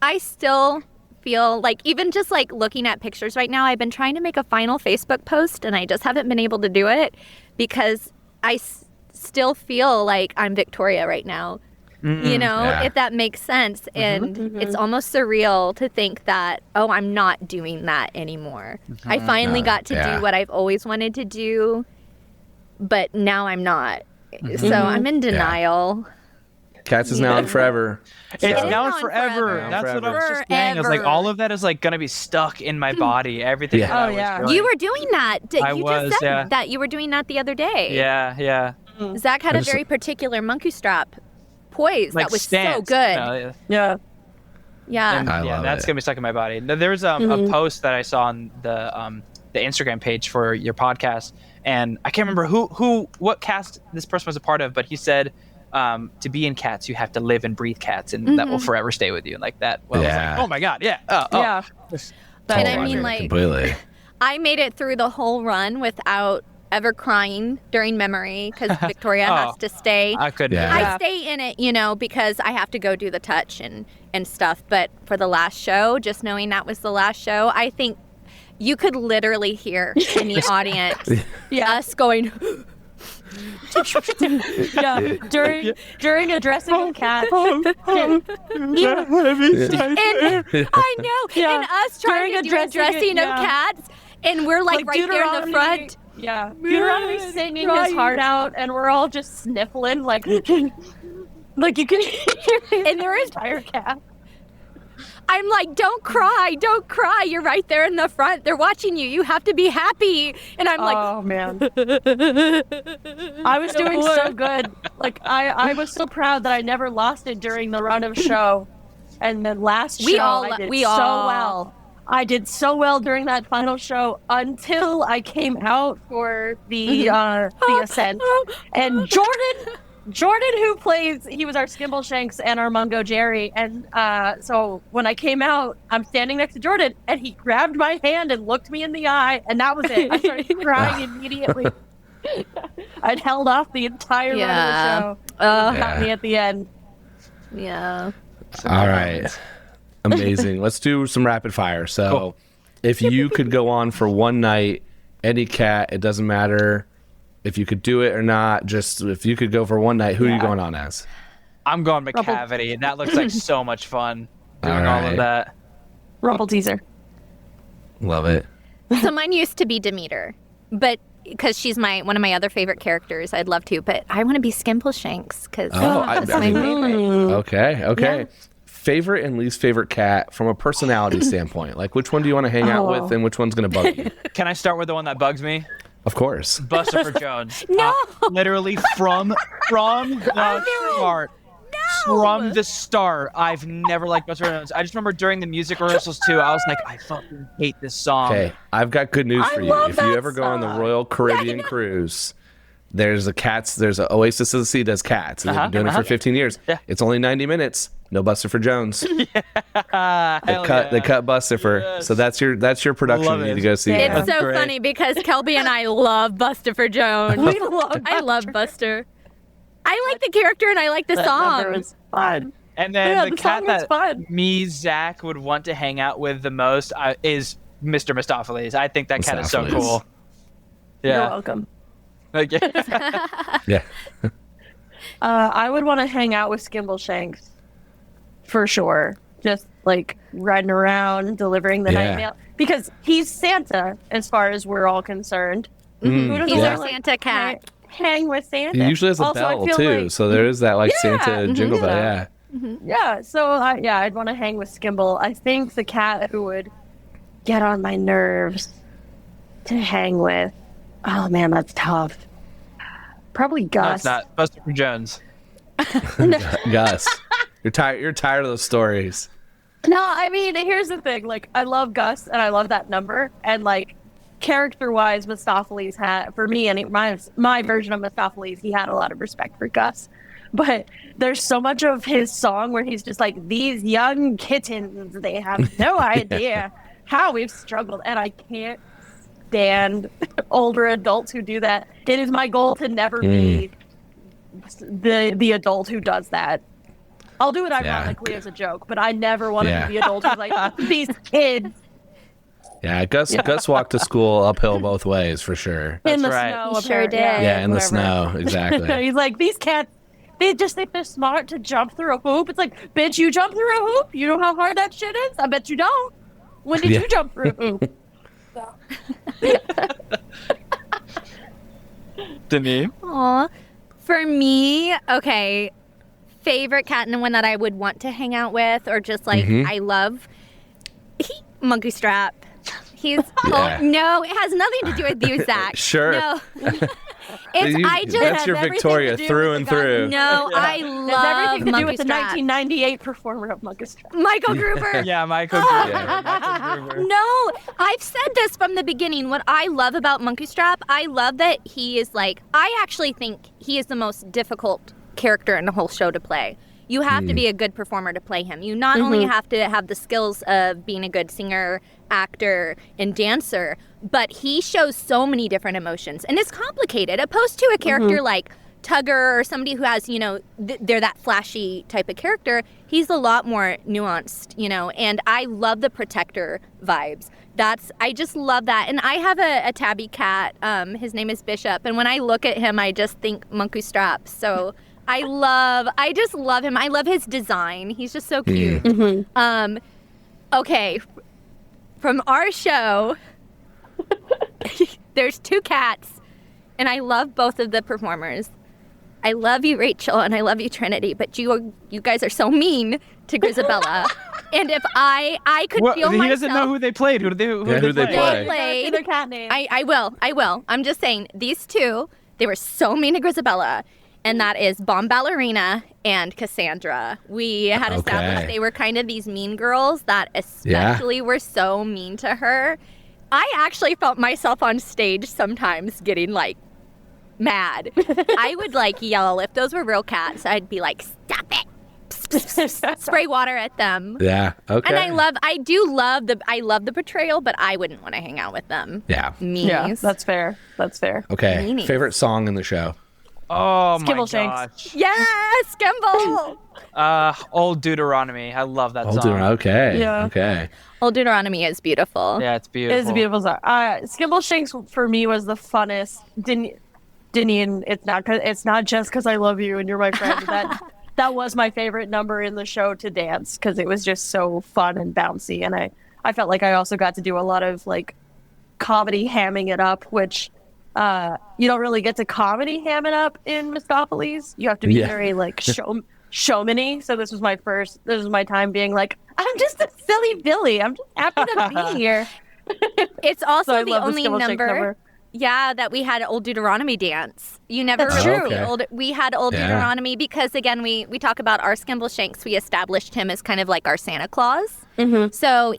I still feel like, even just like looking at pictures right now, I've been trying to make a final Facebook post and I just haven't been able to do it because I still feel like I'm Victoria right now. If that makes sense. And it's almost surreal to think that, I'm not doing that anymore. I finally got to do what I've always wanted to do, but now I'm not. So I'm in denial. Cats is now and forever. It's now and forever. That's what I was just saying. It's like all of that is like gonna be stuck in my body. Everything. Yeah. That I was doing. You were doing that. You was, just said that you were doing that the other day. Yeah. Zach had a very particular monkey strap poise Like that was stance. so good. Yeah. And, I love that's it. gonna be stuck in my body. Now, there's a post that I saw on the Instagram page for your podcast, and I can't remember what cast this person was a part of, but he said, to be in Cats, you have to live and breathe cats, and that will forever stay with you. And like that. Well, I was like, oh my god, yeah. Yeah. And I mean, like, completely. I made it through the whole run without ever crying during memory because Victoria has to stay. I couldn't. I stay in it, because I have to go do the touch and stuff. But for the last show, just knowing that was the last show, I think you could literally hear in the audience us going. During a dressing of Cat. I know. And us trying to do a dressing of Cats, and we're like right there in the front. Yeah. Deuteronomy singing his heart out, and we're all just sniffling like you can hear and there is entire Cat. I'm like, don't cry. You're right there in the front. They're watching you. You have to be happy. And I'm like, oh man. I was doing so good. Like I was so proud that I never lost it during the run of show. And then last show I did so well. I did so well during that final show until I came out for the ascent. And Jordan, who plays, he was our Skimbleshanks and our Mungo Jerry. And so when I came out, I'm standing next to Jordan, and he grabbed my hand and looked me in the eye, and that was it. I started crying immediately. I'd held off the entire run of the show. Got me at the end. Yeah. All right. Amazing. Let's do some rapid fire. So if you could go on for one night, any cat, it doesn't matter if you could do it or not, just if you could go for one night, who are you going on as? I'm going McCavity, and that looks like so much fun doing all of that. Rumple teaser. Love it. So mine used to be Demeter, but because she's one of my other favorite characters, I'd love to. But I want to be Skimbleshanks because that's my favorite. Okay. Yeah. Favorite and least favorite cat from a personality standpoint. Like, which one do you want to hang out with, and which one's going to bug you? Can I start with the one that bugs me? Of course. Bustopher Jones. No. Literally from the start. From the start, I've never liked Bustopher Jones. I just remember during the music rehearsals too, I was like, I fucking hate this song. Okay, I've got good news for you. If you ever go on the song. Royal Caribbean cruise, There's a Oasis of the Sea does Cats, and they've been doing it for 15 years. Yeah. It's only 90 minutes. No Buster for Jones. They cut Buster for. So that's your production Love you need it. to go see. It's now. so great. funny because Kelby and I love Buster for Jones. I love Buster. I like the character and I like the That number song. was fun. And then the song cat was that fun. me, Zach, would want to hang out with the most is Mr. Mistopheles. I think that cat is so Mistopheles. cool. You're Yeah. welcome. Okay. Yeah. I would want to hang out with Skimbleshanks for sure. Just like riding around, delivering the Yeah. night mail. Because he's Santa, as far as we're all concerned. Who doesn't He's wanna, our Santa cat. Hang with Santa. He usually has a Also, I bell feel too, like- so there is that like Yeah, Santa jingle bell. yeah. Yeah. Yeah, so I'd want to hang with Skimble. I think the cat who would get on my nerves to hang with. Oh man, that's tough. Probably No, Gus. it's not. Buster for Jones. Gus, you're tired. You're tired of those stories. No, I mean, here's the thing. Like, I love Gus, and I love that number. And like, character-wise, Mistopheles had, for me, and my version of Mistopheles, he had a lot of respect for Gus. But there's so much of his song where he's just like, these young kittens, they have no idea how we've struggled, and I can't stand older adults who do that. It is my goal to never be the adult who does that. I'll do it ironically as a joke, but I never want to be the adult who's like, these kids Yeah, Gus walked to school uphill both ways for sure. in the right. snow. He sure apparently. did. Yeah, in the whatever. snow, exactly. He's like, these cats, they just think they're smart to jump through a hoop. It's like, bitch, you jump through a hoop? You know how hard that shit is? I bet you don't. When did Yeah. you jump through a hoop? Deneen? Aw. For me, okay, favorite cat and one that I would want to hang out with or just like I love Monkey Strap. He's Yeah. no, it has nothing to do with you, Zach. Sure. No. It's You- I just that's your everything Victoria to do through with and the guy. through. no, I Has love everything to do Monkey with the Strap. 1998 performer of Monkey Strap. Michael Gruber. Yeah, Michael Gruber. Michael Gruber. No, I've said this from the beginning. What I love about Monkey Strap, I love that he is like, I actually think he is the most difficult character in the whole show to play. You have to be a good performer to play him. You not only have to have the skills of being a good singer, actor, and dancer, but he shows so many different emotions. And it's complicated, opposed to a character like Tugger or somebody who has, you know, they're that flashy type of character. He's a lot more nuanced, you know, and I love the protector vibes. I just love that. And I have a tabby cat. His name is Bishop. And when I look at him, I just think Monkey Strap. So I just love him. I love his design. He's just so cute. Okay, from our show, there's two cats, and I love both of the performers. I love you, Rachel, and I love you, Trinity, but you guys are so mean to Grisabella. And if I could feel he myself... doesn't know who they played. Who they play? Played. Their cat name. I will. I'm just saying, these two, they were so mean to Grisabella. And that is Bomb Ballerina and Cassandra. We had established they were kind of these mean girls that especially were so mean to her. I actually felt myself on stage sometimes getting like mad. I would like yell. If those were real cats, I'd be like, stop it. Spray water at them. Yeah. Okay. And I love the portrayal, but I wouldn't want to hang out with them. Yeah. Meanies. Yeah, that's fair. That's fair. Okay. Meanies. Favorite song in the show? Oh my Skimbleshanks. gosh. Yes, Skimble. Old Deuteronomy. I love that Old song. Dude. Okay. Yeah. Okay. Old Deuteronomy is beautiful. Yeah, it's beautiful. It's a beautiful song. Skimbleshanks for me was the funnest. Deneen, it's not just because I love you and you're my friend. That was my favorite number in the show to dance because it was just so fun and bouncy, and I felt like I also got to do a lot of like comedy hamming it up, which you don't really get to comedy ham it up in Mistopheles. You have to be very like showman-y. So this was my time being like, I'm just a silly Billy. I'm just happy to be here. It's also So I the love only Skimbleshanks number. that we had Old Deuteronomy dance. You never That's really true. see Okay. we had Old Yeah. Deuteronomy because, again, we talk about our Skimbleshanks. We established him as kind of like our Santa Claus. Mm-hmm. So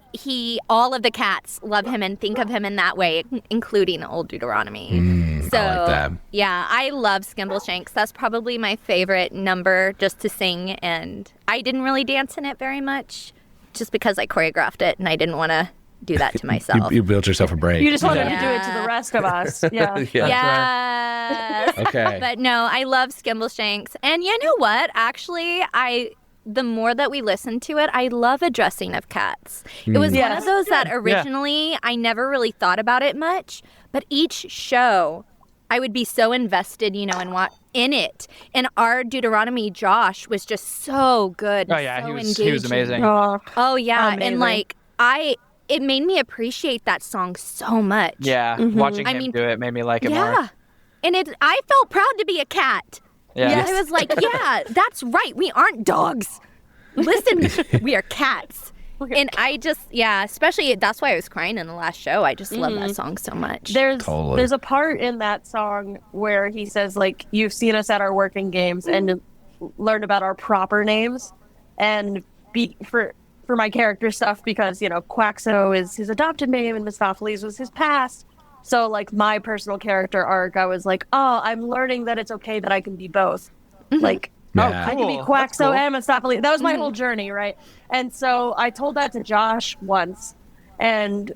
all of the cats love him and think of him in that way, including Old Deuteronomy. So, I like that. yeah, I love Skimbleshanks. That's probably my favorite number just to sing, and I didn't really dance in it very much just because I choreographed it and I didn't want to do that to myself. You built yourself a break. You just wanted Yeah. to do it to the rest of us. Yeah. Yes. Okay. But no, I love Skimbleshanks. And you know what? Actually, the more that we listen to it, I love a dressing of cats. It was one Yes. of those that originally I never really thought about it much, but each show I would be so invested, in it. And our Deuteronomy Josh was just so good. Oh yeah, so he was engaging. amazing. Oh yeah, Amazing. and it made me appreciate that song so much. Yeah, watching him do it made me like it more. Yeah. And I felt proud to be a cat. Yeah. I was like, yeah, that's right. We aren't dogs. Listen, we are cats. And I just, especially that's why I was crying in the last show. I just love that song so much. Totally. There's a part in that song where he says, like, you've seen us at our working games and learned about our proper names. And for my character stuff, because, Quaxo is his adopted name and Mistopheles was his past. So, like, my personal character arc, I was like, oh, I'm learning that it's okay that I can be both. Like, Yeah. I can be Cool. That's Quaxo cool. and Mistopheles. That was my whole journey, right? And so I told that to Josh once. And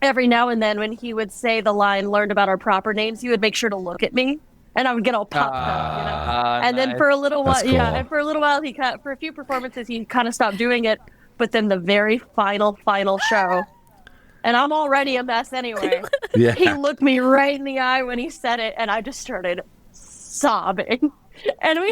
every now and then when he would say the line, learned about our proper names, he would make sure to look at me. And I would get all puffed up, And then for a little while, That's cool. and for a little while, for a few performances, he kind of stopped doing it. But then the very final show, and I'm already a mess anyway. Yeah. He looked me right in the eye when he said it, and I just started sobbing. And we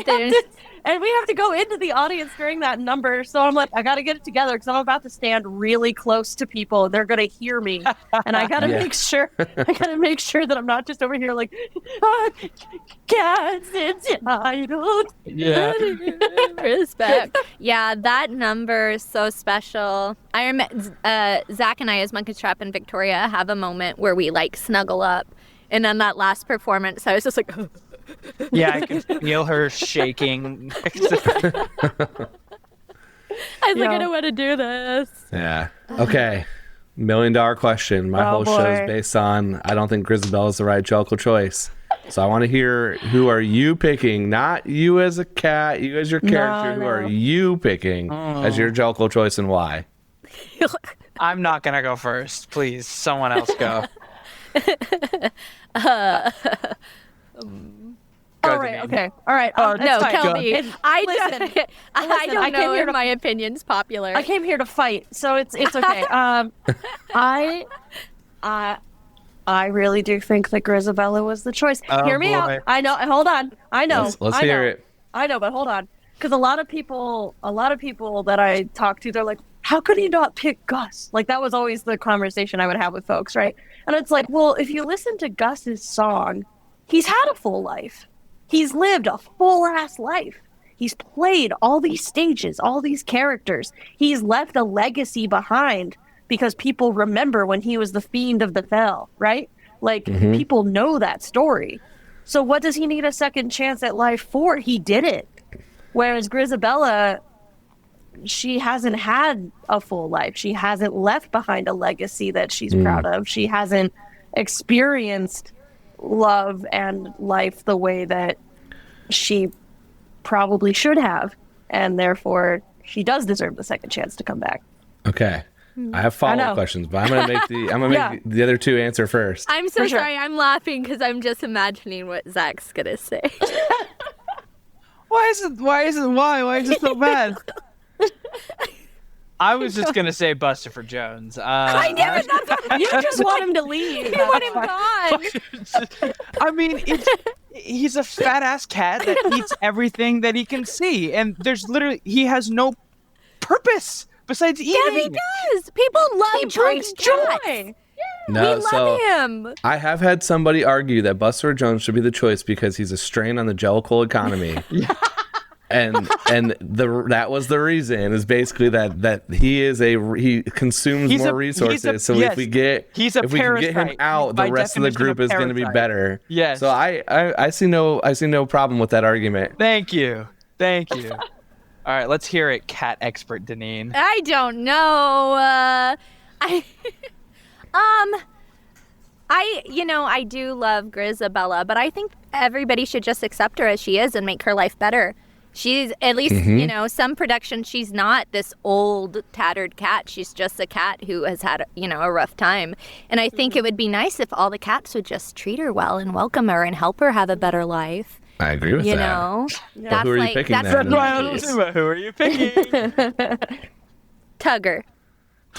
have to go into the audience during that number. So I'm like, I got to get it together because I'm about to stand really close to people. They're going to hear me, and I got to make sure. I got to make sure that I'm not just over here like, oh, cats entitled. Yeah. Respect. Yeah, that number is so special. I remember Zach and I, as Monkey Trap and Victoria, have a moment where we like snuggle up. And then that last performance, I was just like, Yeah, I could feel her shaking. I was like, I don't want to do this. Yeah. Okay. $1 million question. My whole show is boy. based on I don't think Grisabella is the right Jellicle choice. So I want to hear, who are you picking? Not you as a cat, you as your character. Who are you picking as your Jellicle choice and why? I'm not gonna go first. Please, someone else go. All right. Okay. All right. Oh, that's No, fine. Kelby. Listen, I I don't came know here if to- my opinion's popular. I came here to fight, so it's okay. I really do think that Grisabella was the choice. Oh, Hear me boy. out. I know. Hold on. I know. Let's I hear know. it. I know, but hold on, because a lot of people that I talk to, they're like, "How could you not pick Gus?" Like that was always the conversation I would have with folks, right? And it's like, well, if you listen to Gus's song, he's had a full life. He's lived a full ass life. He's played all these stages, all these characters. He's left a legacy behind because people remember when he was the fiend of the fell, right? Like people know that story. So what does he need a second chance at life for? He did it. Whereas Grisabella, she hasn't had a full life. She hasn't left behind a legacy that she's proud of. She hasn't experienced love and life the way that she probably should have. And therefore, she does deserve the second chance to come back. Okay. I have follow-up know. questions, but I'm gonna make the other two answer first. I'm so For sure. sorry. I'm laughing because I'm just imagining what Zach's gonna say. Why is it so bad? I was just gonna say Buster Jones. I knew it. That's what You just want him to leave. you want him gone. I mean, he's a fat ass cat that eats everything that he can see, and he has no purpose besides eating. Yes, he does. People love He brings cats. joy. No, We love him. I have had somebody argue that Buster Jones should be the choice because he's a strain on the Jellicle economy. that was the reason, is basically that he consumes more resources. So if we can get him out, the rest of the group is going to be better. Yes. So I see no problem with that argument. Thank you. All right, let's hear it, cat expert Deneen. I don't know. I do love Grizabella, but I think everybody should just accept her as she is and make her life better. She's at least, some production, she's not this old, tattered cat. She's just a cat who has had, a rough time. And I think it would be nice if all the cats would just treat her well and welcome her and help her have a better life. I agree with that. That's who are you picking then? Who are you picking? Tugger.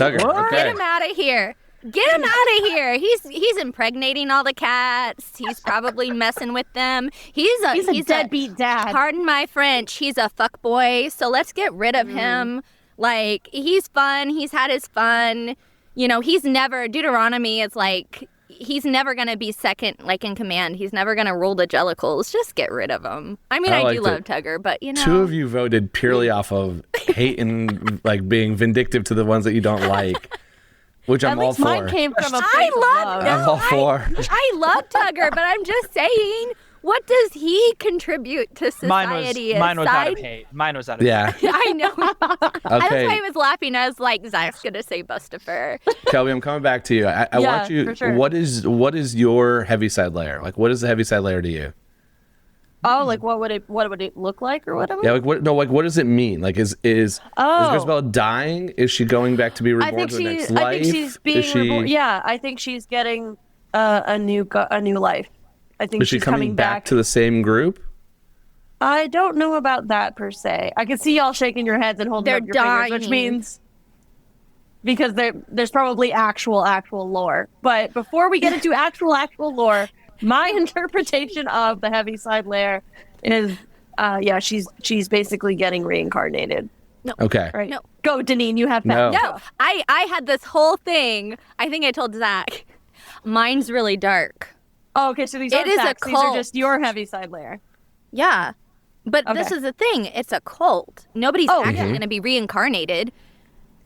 Okay. Get him out of here. Get him out of here. He's impregnating all the cats. He's probably messing with them. He's a deadbeat dad. Pardon my French. He's a fuckboy. So let's get rid of him. Like, he's fun. He's had his fun. He's never, Deuteronomy is like, he's never going to be second, like, in command. He's never going to rule the Jellicles. Just get rid of him. I mean, I do love Tugger, but, Two of you voted purely off of hate and, like, being vindictive to the ones that you don't like. Which I'm all for. Mine came from a place of love. I'm all for. I love Tugger, but I'm just saying, what does he contribute to society? Mine was out of hate. Yeah. I know. Okay. That's why I was laughing. I was like, Zach's gonna say Bustafer. Kelby, I'm coming back to you. I want you. For sure. What is your heavy-side layer? Like, what is the heavy-side layer to you? Oh, like what would it look like or whatever? Yeah, what does it mean? Like, is Grisabella dying? Is she going back to be reborn to the next life? I think she's being reborn. Yeah, I think she's getting a new life. I think is she she's coming back to the same group? I don't know about that per se. I can see y'all shaking your heads and holding up your fingers, which means because there's probably actual lore. But before we get into actual lore, my interpretation of the heavy-side layer is, she's basically getting reincarnated. No. Okay. Right. No. Go, Deneen. You have No. No. I had this whole thing. I think I told Zach. Mine's really dark. Oh, okay. So these aren't facts. These are just your heavy-side layer. Yeah. But this is the thing. It's a cult. Nobody's actually going to be reincarnated.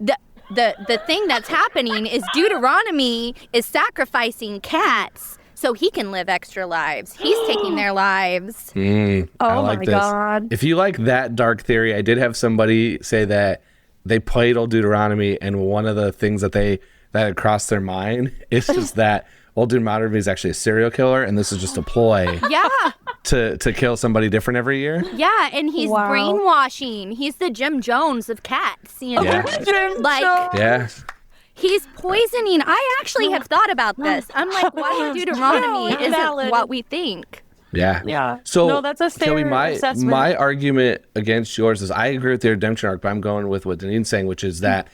The thing that's happening is Deuteronomy is sacrificing cats so he can live extra lives. He's taking their lives. Oh my God. If you like that dark theory, I did have somebody say that they played Old Deuteronomy, and one of the things that had crossed their mind is just that Old Deuteronomy is actually a serial killer, and this is just a ploy. Yeah. To kill somebody different every year. Yeah, and he's brainwashing. He's the Jim Jones of cats. Yeah. He's poisoning. I actually have thought about this. I'm like, why Deuteronomy isn't what we think? Yeah. Yeah. So no, that's a fair assessment. My argument against yours is I agree with the redemption arc, but I'm going with what Deneen's saying, which is that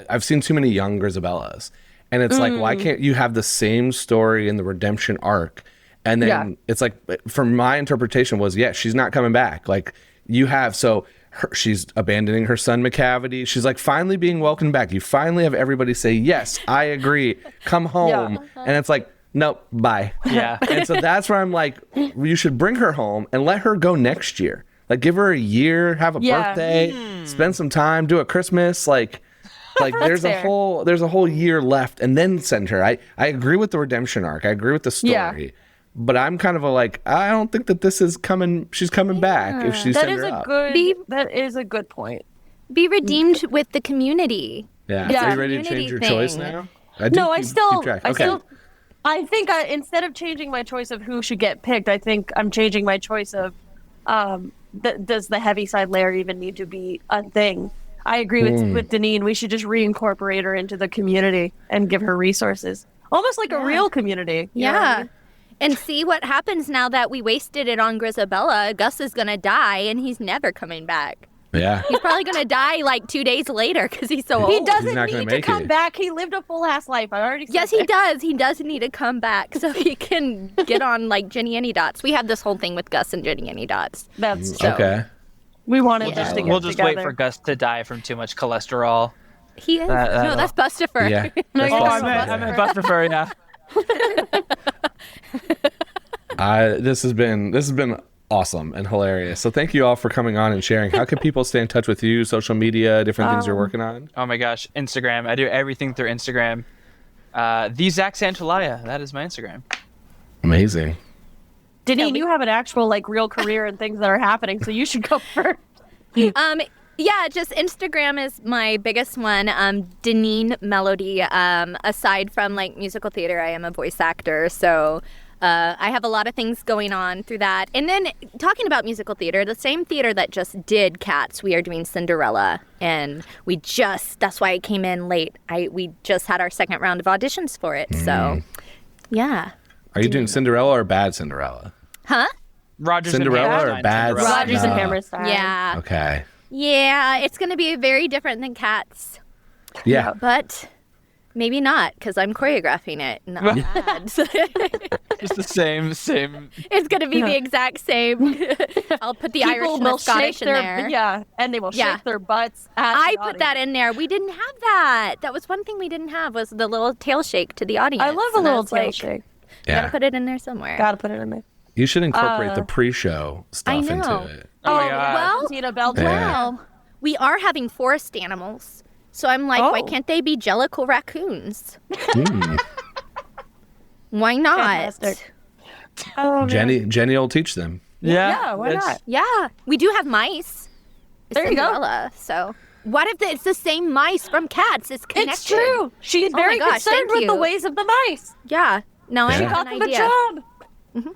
I've seen too many young Grisabellas. And it's like, why can't you have the same story in the redemption arc? And then it's like, from my interpretation was, she's not coming back. Like, you have, she's abandoning her son McCavity. She's like finally being welcomed back. You finally have everybody say, yes, I agree. Come home. And it's like, nope, bye. Yeah. And so that's where I'm like, you should bring her home and let her go next year. Like, give her a year, have a birthday, spend some time, do a Christmas. Like there's a whole year left, and then send her. I agree with the redemption arc. I agree with the story. Yeah. But I'm kind of I don't think that this is coming. She's coming back if she sends her up. That is a good point. Be redeemed with the community. Yeah. Are you ready to change your choice now? I think instead of changing my choice of who should get picked, I think I'm changing my choice of does the heavy side layer even need to be a thing? I agree with Deneen. We should just reincorporate her into the community and give her resources. Almost like a real community. Yeah. And see what happens now that we wasted it on Grisabella. Gus is going to die, and he's never coming back. Yeah. He's probably going to die like 2 days later because he's so old. He doesn't need to come back. He lived a full-ass life. I already said he does. He does need to come back so he can get on like Jenny Any Dots. We had this whole thing with Gus and Jenny Any Dots. That's okay. We wanted just to get We'll just together. wait for Gus to die from too much cholesterol. He is. No, that's Bustafer. Yeah. I meant Bustafer, yeah. This has been awesome and hilarious. So thank you all for coming on and sharing. How can people stay in touch with you, social media, different things you're working on? Oh my gosh, Instagram. I do everything through Instagram. The Zach Santolaya. That is my Instagram. Amazing. Deneen, you have an actual like real career and things that are happening, so you should go first. Yeah, just Instagram is my biggest one. Deneen Melody. Aside from like musical theater, I am a voice actor, so I have a lot of things going on through that. And then talking about musical theater, the same theater that just did Cats, we are doing Cinderella, and that's why I came in late. We just had our second round of auditions for it, so yeah. Are you doing Cinderella or Bad Cinderella? Huh? Rodgers Cinderella and or Hammerstein. Bad Cinderella. Rodgers and No. Hammerstein. Yeah. Okay. Yeah, it's going to be very different than Cats, Yeah. but maybe not because I'm choreographing it. Not bad. Just the same. It's going to be the exact same. I'll put the Irish People and will the Scottish shake in their there. yeah, and they will Yeah. shake their butts. At I the put that audience. in there. We didn't have that. That was one thing we didn't have was the little tail shake to the audience. I love a And I little was tail like, shake. Gotta put it in there somewhere. Gotta put it in there. You should incorporate the pre-show stuff know. into it. Oh my God. Well, Tina Belcher. Yeah. well, we are having forest animals. So I'm like, why can't they be Jellicle raccoons? Why not? Fantastic. Oh, man. Jenny will teach them. Yeah, why not? Yeah, we do have mice. There you go. Cinderella, so what if it's the same mice from Cats? It's connected. It's true. She's Oh my very gosh, concerned thank with the you. ways of the mice. Yeah. No, I Yeah. have Got an them a idea. job.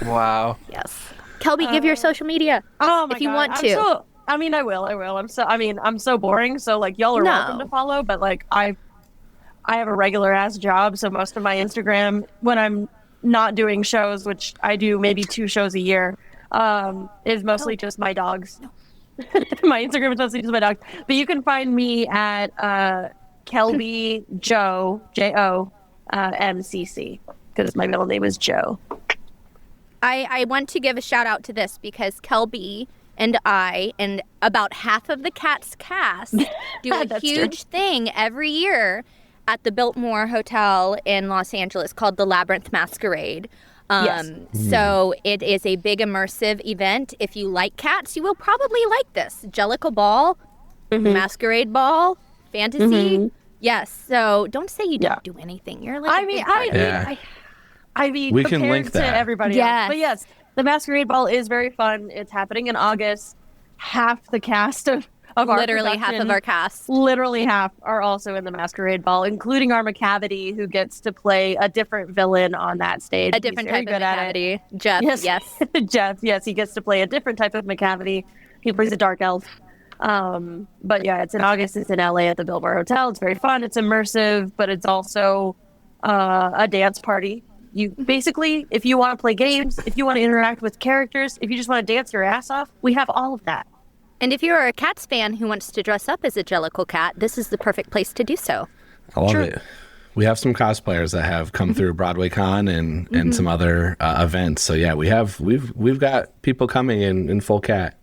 Wow. Yes. Kelby, give your social media. Oh my If you God. want I'm to. so- I mean, I will. I'm so boring. So like, y'all are welcome to follow. But like, I have a regular ass job, so most of my Instagram, when I'm not doing shows, which I do maybe 2 shows a year, is mostly just my dogs. My Instagram is mostly just my dogs. But you can find me at Kelby Joe J-O MCC because my middle name is Joe. I want to give a shout out to this because Kelby and I and about half of the Cats cast do a That's huge thing every year at the Biltmore Hotel in Los Angeles called the Labyrinth Masquerade. Yes. So it is a big immersive event. If you like cats, you will probably like this. Jellicle Ball, Masquerade Ball, Fantasy. Yes. So don't say you don't do anything. You're like I mean, We can compared link to that. everybody Yes. else. But yes, the Masquerade Ball is very fun. It's happening in August. Half the cast of our literally half of production, our cast. literally half are also in the Masquerade Ball, including our McCavity, who gets to play a different villain on that stage. A different He's very type of good at it. McCavity. Jeff, yes. Jeff, yes, he gets to play a different type of McCavity. He plays a dark elf. But yeah, it's in August. It's in LA at the Biltmore Hotel. It's very fun. It's immersive, but it's also a dance party. You basically, if you want to play games, if you want to interact with characters, if you just want to dance your ass off, we have all of that. And if you're a Cats fan who wants to dress up as a Jellicle cat, this is the perfect place to do so. I love it. We have some cosplayers that have come through Broadway Con and some other events. So yeah, we've got people coming in full cat.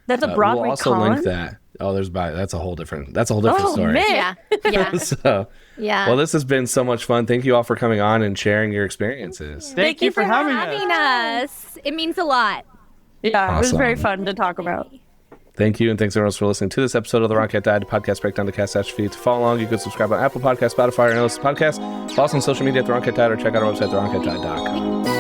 That's a Broadway We'll also con? link that. Oh, that's a whole different story. Man. Yeah. So, Yeah. well, this has been so much fun. Thank you all for coming on and sharing your experiences. Thank you for having us. Having us. It means a lot. Yeah, it was Awesome. very fun to talk about. Thank you, and thanks everyone else for listening to this episode of The Wrong Cat Died podcast breakdown to Cast Ash feed. To follow along, you can subscribe on Apple Podcasts, Spotify, or any other podcast. Follow us on social media at The Wrong Cat Died, or check out our website, thewrongcatdied.com.